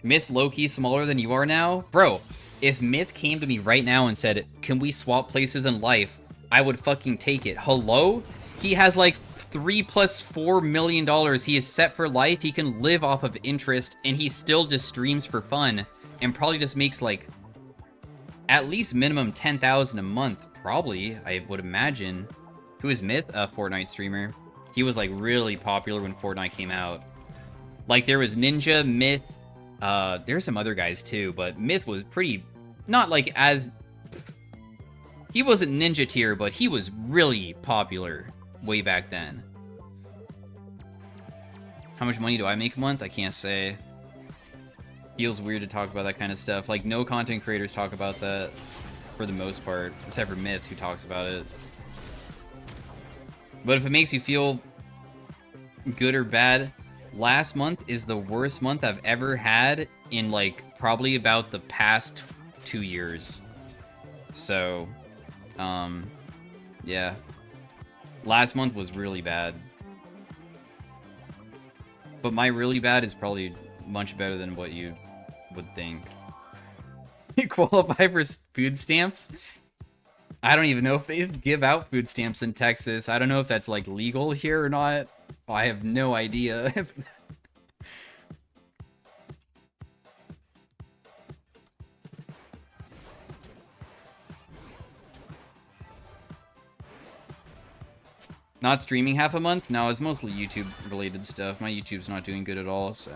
Myth Loki smaller than you are now? Bro, if Myth came to me right now and said, can we swap places in life? I would fucking take it. Hello? He has like $3 plus $4 million he is set for life. He can live off of interest, and he still just streams for fun and probably just makes like at least minimum 10,000 a month. Probably, I would imagine. Who is Myth? A Fortnite streamer. He was like really popular when Fortnite came out. Like there was Ninja, Myth, there's some other guys too, but Myth was pretty, not like as, he wasn't Ninja tier, but he was really popular way back then. How much money do I make a month? I can't say. Feels weird to talk about that kind of stuff. Like, no content creators talk about that for the most part, except for Myth, who talks about it. But if it makes you feel good or bad, last month is the worst month I've ever had in, like, probably about the past 2 years. So, yeah. Last month was really bad. But my really bad is probably much better than what you would think. You qualify for food stamps? I don't even know if they give out food stamps in Texas. I don't know if that's, like, legal here or not. I have no idea. Not streaming half a month? No, it's mostly YouTube related stuff. My YouTube's not doing good at all, so.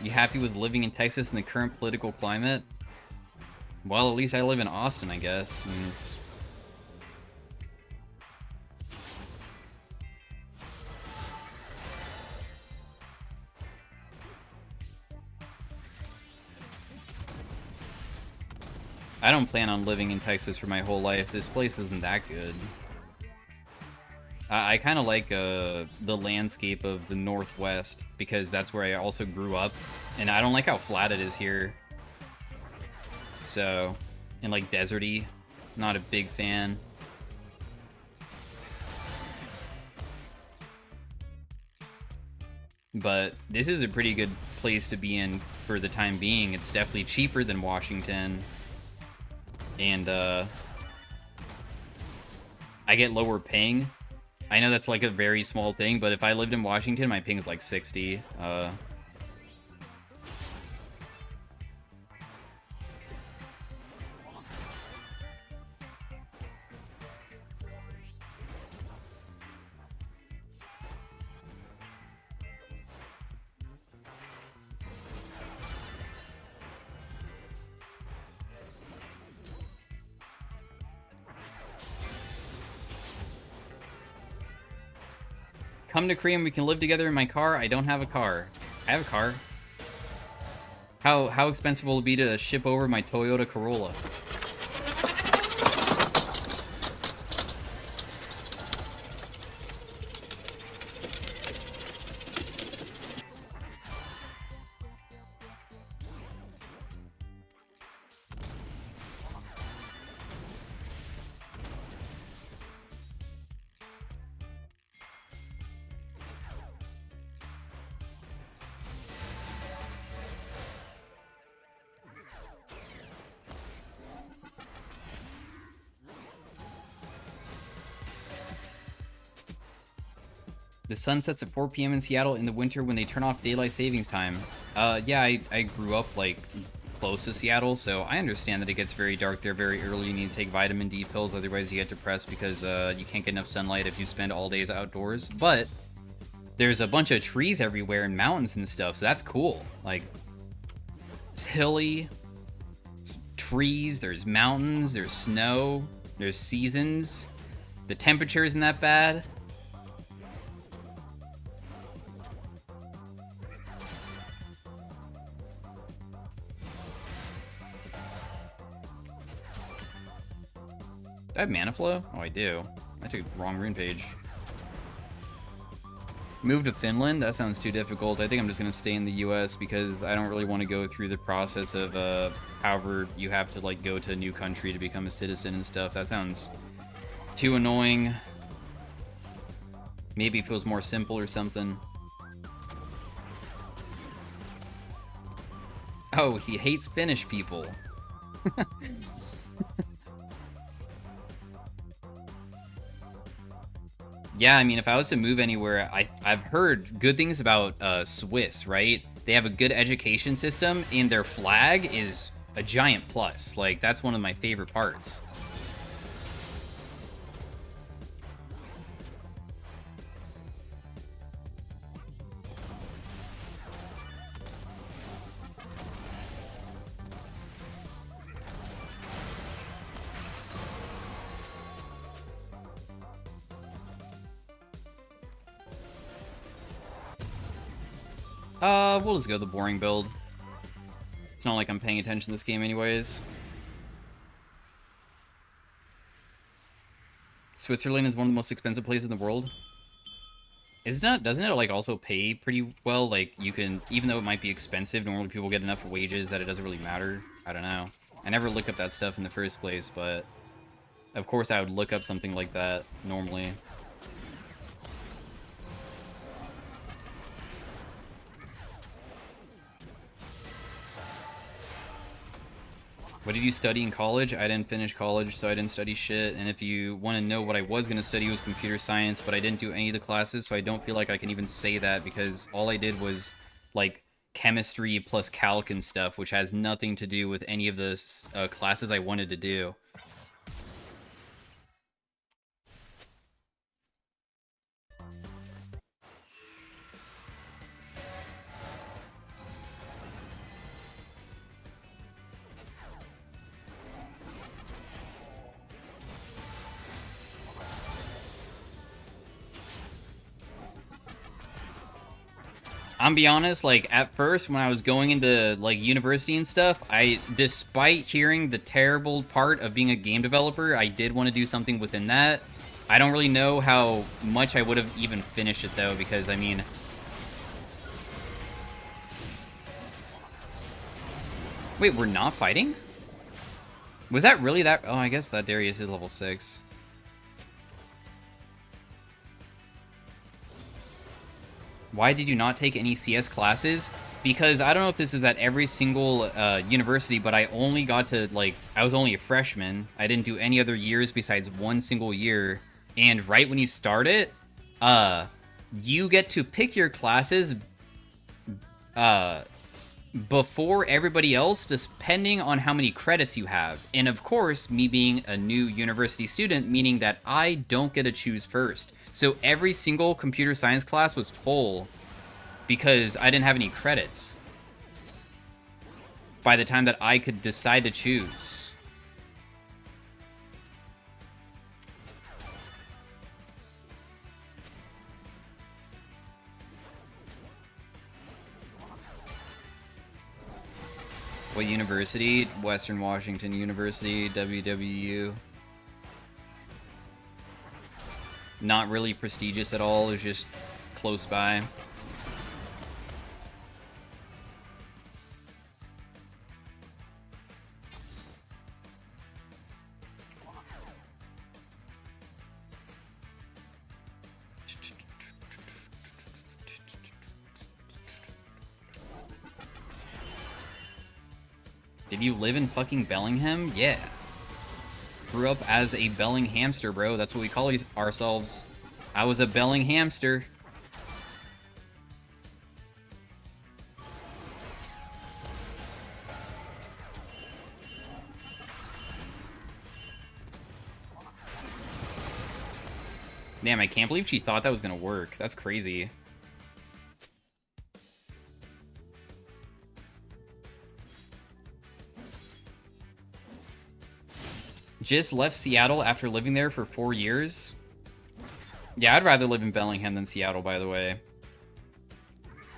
You happy with living in Texas in the current political climate? Well, at least I live in Austin, I guess. I mean, I don't plan on living in Texas for my whole life. This place isn't that good. I kind of like the landscape of the Northwest, because that's where I also grew up, and I don't like how flat it is here. So, and like deserty, not a big fan. But this is a pretty good place to be in for the time being. It's definitely cheaper than Washington. And I get lower ping. I know that's like a very small thing, but if I lived in Washington, my ping is like 60. Come to Korea and we can live together in my car. I don't have a car. I have a car. How expensive will it be to ship over my Toyota Corolla? The sun sets at 4 p.m. in Seattle in the winter when they turn off daylight savings time. Yeah, I grew up, like, close to Seattle, so I understand that it gets very dark there very early. You need to take vitamin D pills, otherwise you get depressed because you can't get enough sunlight if you spend all days outdoors. But there's a bunch of trees everywhere and mountains and stuff, so that's cool. Like, it's hilly, there's trees, there's mountains, there's snow, there's seasons. The temperature isn't that bad. Do I have mana flow? Oh, I do. I took the wrong rune page. Move to Finland? That sounds too difficult. I think I'm just gonna stay in the US because I don't really want to go through the process of however you have to like go to a new country to become a citizen and stuff. That sounds too annoying. Maybe if it was more simple or something. Oh, he hates Finnish people. Yeah, I mean, if I was to move anywhere, I've heard good things about Swiss, right? They have a good education system, and their flag is a giant plus. Like, that's one of my favorite parts. We'll just go the boring build. It's not like I'm paying attention to this game anyways. Switzerland is one of the most expensive places in the world. Doesn't it like also pay pretty well? Like you can, even though it might be expensive, normally people get enough wages that it doesn't really matter. I don't know. I never look up that stuff in the first place, but of course I would look up something like that normally. What did you study in college? I didn't finish college, so I didn't study shit. And if you want to know what I was going to study, it was computer science, but I didn't do any of the classes, so I don't feel like I can even say that because all I did was, like, chemistry plus calc and stuff, which has nothing to do with any of the classes I wanted to do. I'm be honest, like, at first, when I was going into, like, university and stuff, despite hearing the terrible part of being a game developer, I did want to do something within that. I don't really know how much I would have even finished it, though, because, I mean... Wait, we're not fighting? Was that really that... Oh, I guess that Darius is level 6. Why did you not take any CS classes? Because I don't know if this is at every single university, but I only got to, like, I was only a freshman. I didn't do any other years besides one single year. And right when you start it, you get to pick your classes before everybody else, depending on how many credits you have. And of course, me being a new university student, meaning that I don't get to choose first. So every single computer science class was full because I didn't have any credits by the time that I could decide to choose. What university? Western Washington University, WWU. Not really prestigious at all, it was just close by. Did you live in fucking Bellingham? Yeah. Grew up as a Belling hamster, bro. That's what we call ourselves. I was a Belling hamster. Damn, I can't believe she thought that was gonna work. That's crazy. Just left Seattle after living there for 4 years. Yeah, I'd rather live in Bellingham than Seattle, by the way.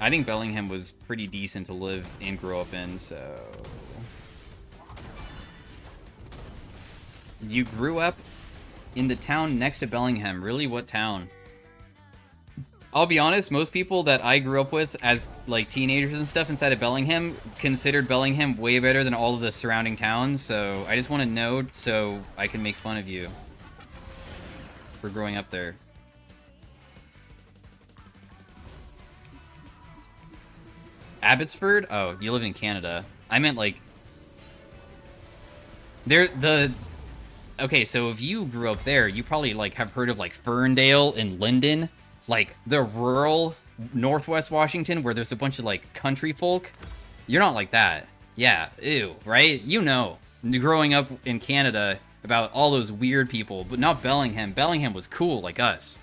I think Bellingham was pretty decent to live and grow up in, so... You grew up in the town next to Bellingham. Really? What town? I'll be honest, most people that I grew up with as, like, teenagers and stuff inside of Bellingham considered Bellingham way better than all of the surrounding towns, so I just want to know so I can make fun of you for growing up there. Abbotsford? Oh, you live in Canada. I meant, like... Okay, so if you grew up there, you probably, like, have heard of, like, Ferndale and Linden. Like, the rural Northwest Washington where there's a bunch of, like, country folk. You're not like that. Yeah, ew, right? You know, growing up in Canada about all those weird people, but not Bellingham. Bellingham was cool like us.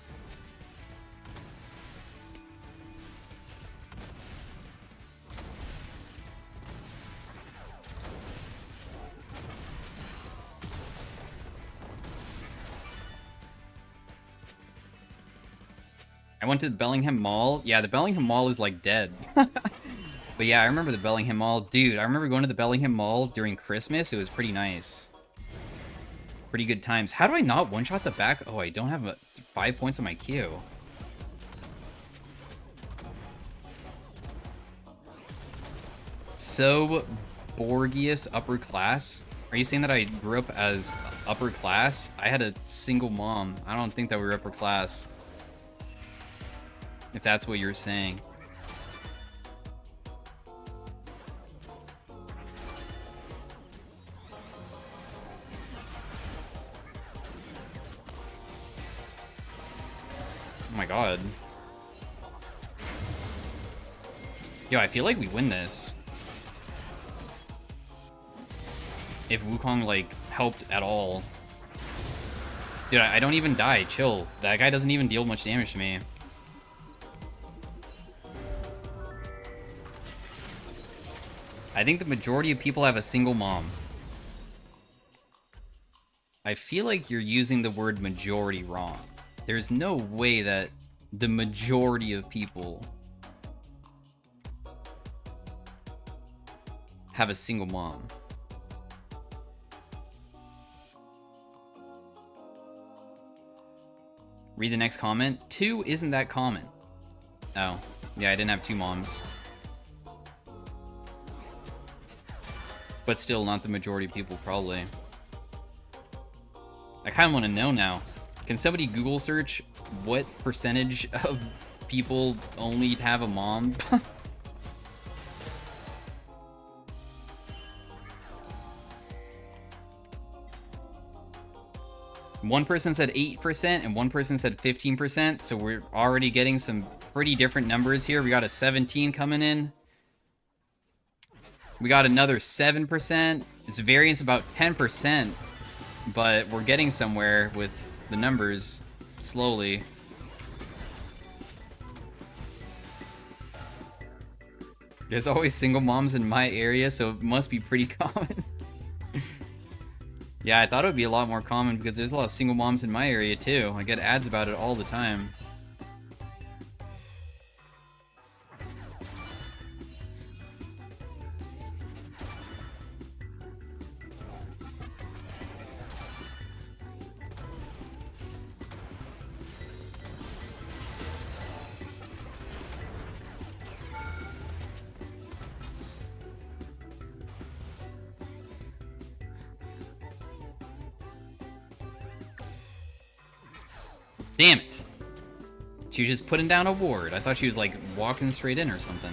I went to the Bellingham Mall. Yeah, the Bellingham Mall is, like, dead. But yeah, I remember the Bellingham Mall. Dude, I remember going to the Bellingham Mall during Christmas. It was pretty nice. Pretty good times. How do I not one-shot the back? Oh, I don't have 5 points on my Q. So, Borgius upper class? Are you saying that I grew up as upper class? I had a single mom. I don't think that we were upper class. If that's what you're saying. Oh my god. Yo, I feel like we win this. If Wukong, like, helped at all. Dude, I don't even die. Chill. That guy doesn't even deal much damage to me. I think the majority of people have a single mom. I feel like you're using the word majority wrong. There's no way that the majority of people have a single mom. Read the next comment. 2 isn't that common. Oh, yeah, I didn't have 2 moms. But still, not the majority of people, probably. I kind of want to know now. Can somebody Google search what percentage of people only have a mom? 1 person said 8% and 1 person said 15%, so we're already getting some pretty different numbers here. We got a 17 coming in. We got another 7%. It's a variance about 10%, but we're getting somewhere with the numbers slowly. There's always single moms in my area, so it must be pretty common. Yeah, I thought it would be a lot more common because there's a lot of single moms in my area too. I get ads about it all the time. Damn it. She was just putting down a ward. I thought she was like walking straight in or something.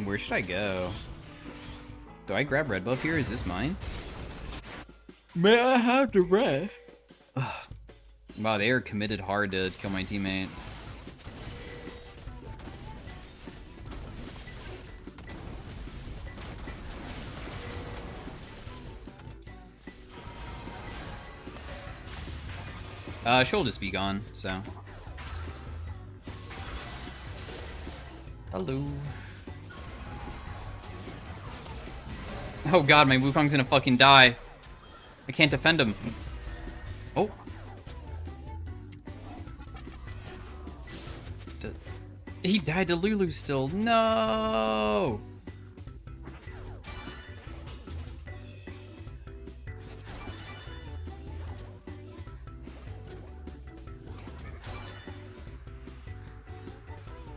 Where should I go? Do I grab red buff here? Is this mine? May I have the rest? Wow, they are committed hard to kill my teammate. She'll just be gone, so. Hello. Oh god, my Wukong's gonna fucking die. I can't defend him. Oh. He died to Lulu still. No!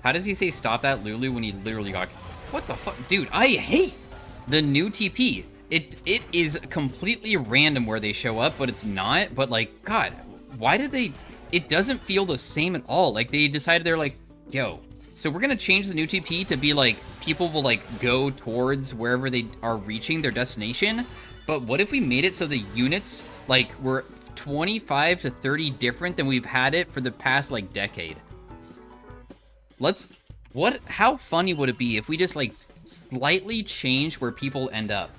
How does he say stop that Lulu when he literally got... What the fuck? Dude, I hate the new TP. It is completely random where they show up, but it's not. But, like, God, why did they... It doesn't feel the same at all. Like, they decided they're like, yo, so we're gonna change the new TP to be, like, people will, like, go towards wherever they are reaching their destination. But what if we made it so the units, like, were 25 to 30 different than we've had it for the past, like, decade? How funny would it be if we just, like, slightly change where people end up?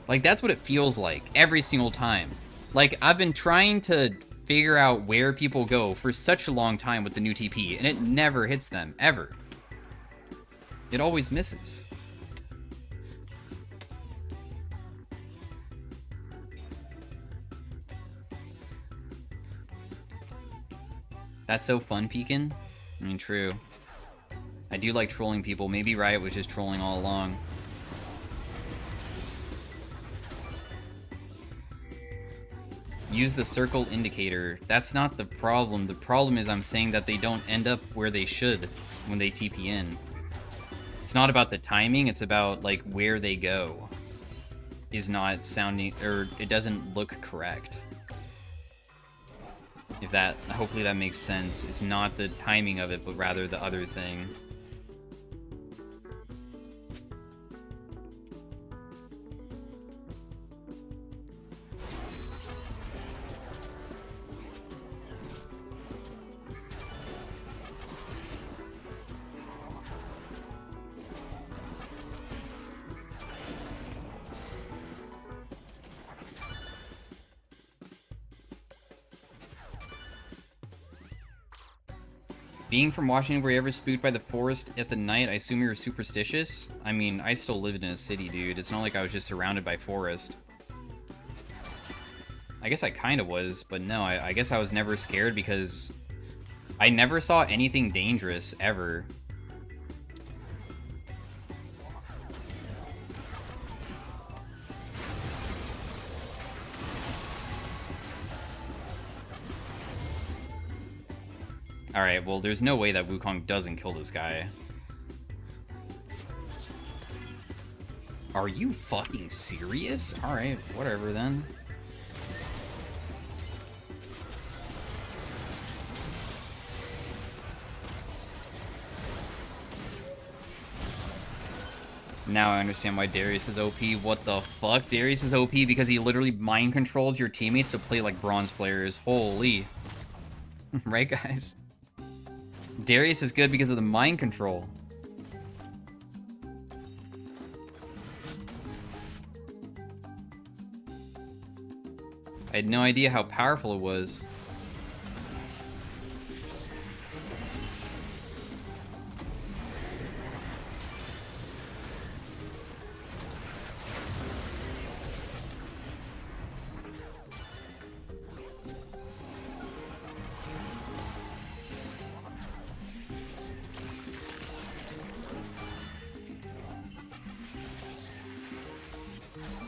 Like, that's what it feels like every single time. Like, I've been trying to figure out where people go for such a long time with the new TP, and it never hits them, ever. It always misses. That's so fun, Pekin. I mean, true. I do like trolling people. Maybe Riot was just trolling all along. Use the circle indicator. That's not the problem. The problem is I'm saying that they don't end up where they should when they TP in. It's not about the timing, it's about, like, where they go is not sounding, or it doesn't look correct. If that, hopefully that makes sense. It's not the timing of it, but rather the other thing. Being from Washington, were you ever spooked by the forest at the night? I assume you were superstitious? I mean, I still lived in a city, dude. It's not like I was just surrounded by forest. I guess I kind of was, but no, I guess I was never scared because I never saw anything dangerous, ever. Alright, well, there's no way that Wukong doesn't kill this guy. Are you fucking serious? Alright, whatever then. Now I understand why Darius is OP. What the fuck? Darius is OP because he literally mind controls your teammates to play like bronze players. Holy. Right, guys? Darius is good because of the mind control. I had no idea how powerful it was.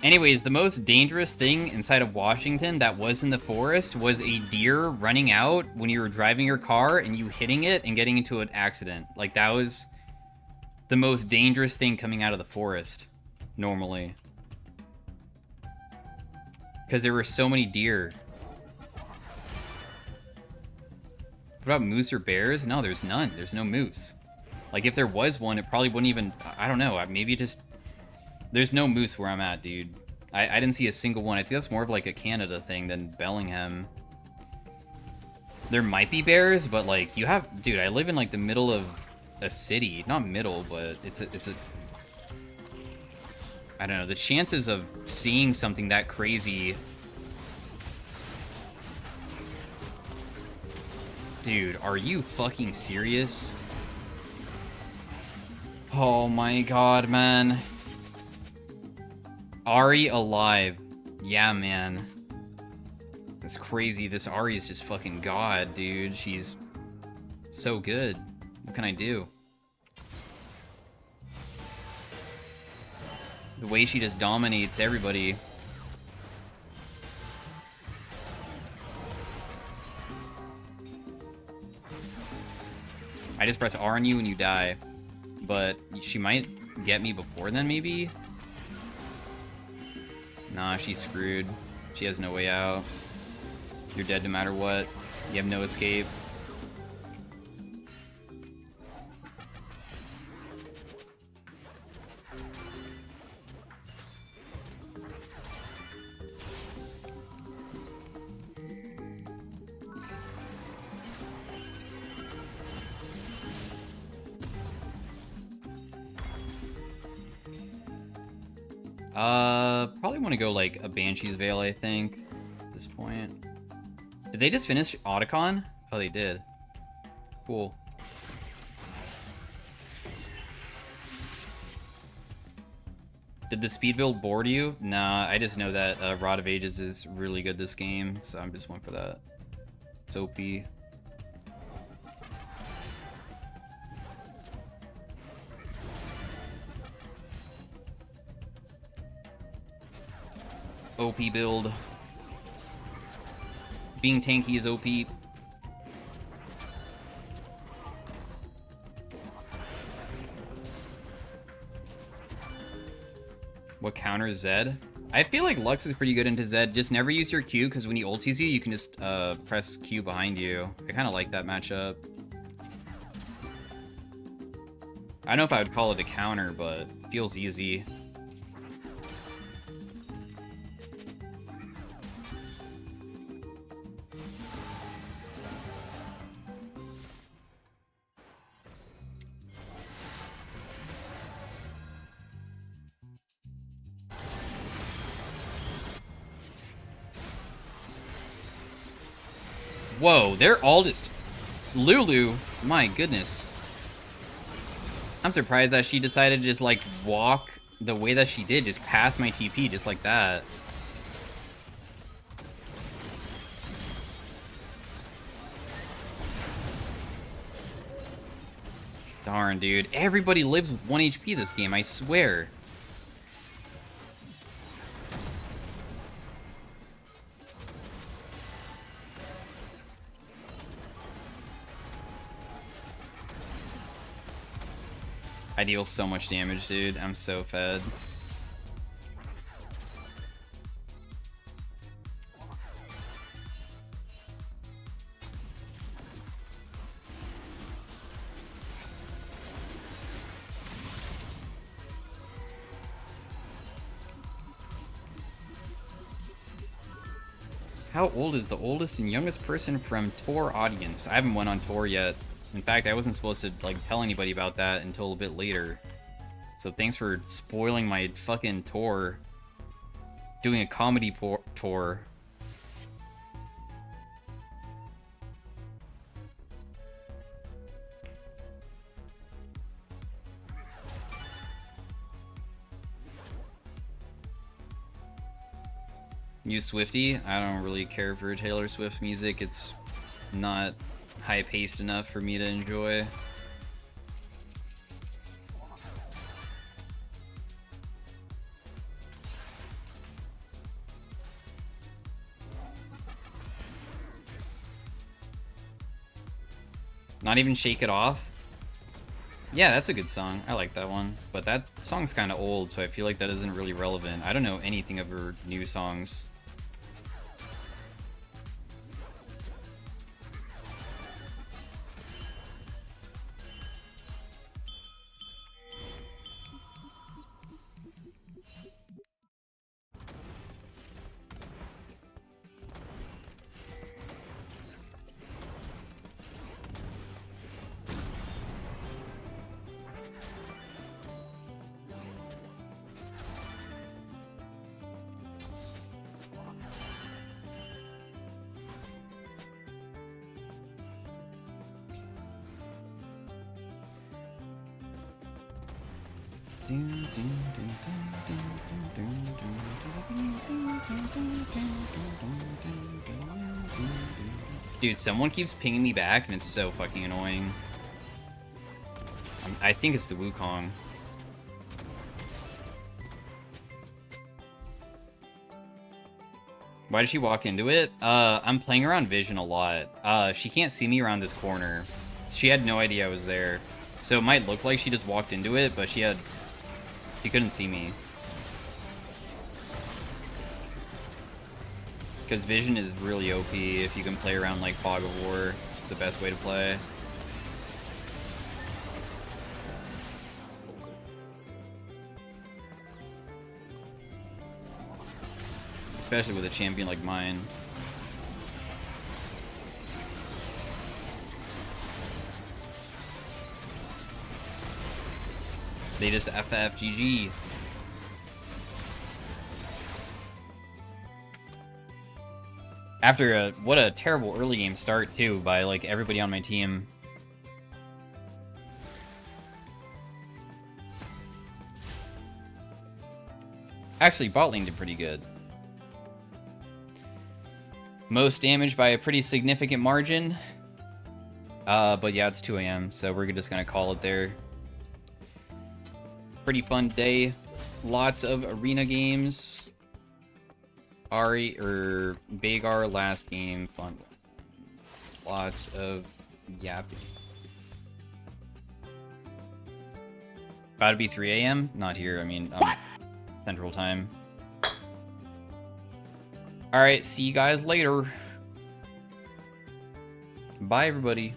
Anyways, the most dangerous thing inside of Washington that was in the forest was a deer running out when you were driving your car and you hitting it and getting into an accident. Like, that was the most dangerous thing coming out of the forest, normally. Because there were so many deer. What about moose or bears? No, there's none. There's no moose. Like, if there was one, it probably wouldn't even... I don't know, maybe just... There's no moose where I'm at, dude. I didn't see a single one. I think that's more of like a Canada thing than Bellingham. There might be bears, but like, you have... Dude, I live in like the middle of a city. Not middle, but it's a... I don't know, the chances of seeing something that crazy... Dude, are you fucking serious? Oh my god, man. Ari alive. Yeah, man. That's crazy. This Ari is just fucking god, dude. She's so good. What can I do? The way she just dominates everybody. I just press R on you and you die. But she might get me before then, maybe? Nah, she's screwed. She has no way out. You're dead no matter what. You have no escape. Probably want to go like a Banshee's Veil, I think, at this point. Did they just finish Otacon? Oh, they did. Cool. Did the speed build board you? Nah, I just know that Rod of Ages is really good this game, so I'm just one for that. It's OP. OP build. Being tanky is OP. What counters Zed? I feel like Lux is pretty good into Zed. Just never use your Q, because when he ulties you, you can just press Q behind you. I kind of like that matchup. I don't know if I would call it a counter, but it feels easy. Whoa, they're all just... Lulu, my goodness. I'm surprised that she decided to just, like, walk the way that she did, just past my TP, just like that. Darn, dude. Everybody lives with 1 HP this game, I swear. I deal so much damage, dude. I'm so fed. How old is the oldest and youngest person from Tour audience? I haven't went on tour yet. In fact, I wasn't supposed to like tell anybody about that until a bit later. So thanks for spoiling my fucking tour. Doing a comedy tour. You Swiftie? I don't really care for Taylor Swift music. It's not high-paced enough for me to enjoy. Not even Shake It Off? Yeah, that's a good song. I like that one. But that song's kind of old, so I feel like that isn't really relevant. I don't know anything of her new songs. Dude, someone keeps pinging me back, and it's so fucking annoying. I think it's the Wukong. Why did she walk into it? I'm playing around Vision a lot. She can't see me around this corner. She had no idea I was there. So it might look like she just walked into it, but she couldn't see me. Because Vision is really OP if you can play around like Fog of War. It's the best way to play. Especially with a champion like mine. They just FFGG. After what a terrible early game start too by like everybody on my team. Actually, bot lane did pretty good. Most damage by a pretty significant margin. But yeah, it's 2 AM, so we're just gonna call it there. Pretty fun day. Lots of arena games. Veigar last game, fun. Lots of yapping. About to be 3 AM? Not here, I mean, Central Time. Alright, see you guys later. Bye, everybody.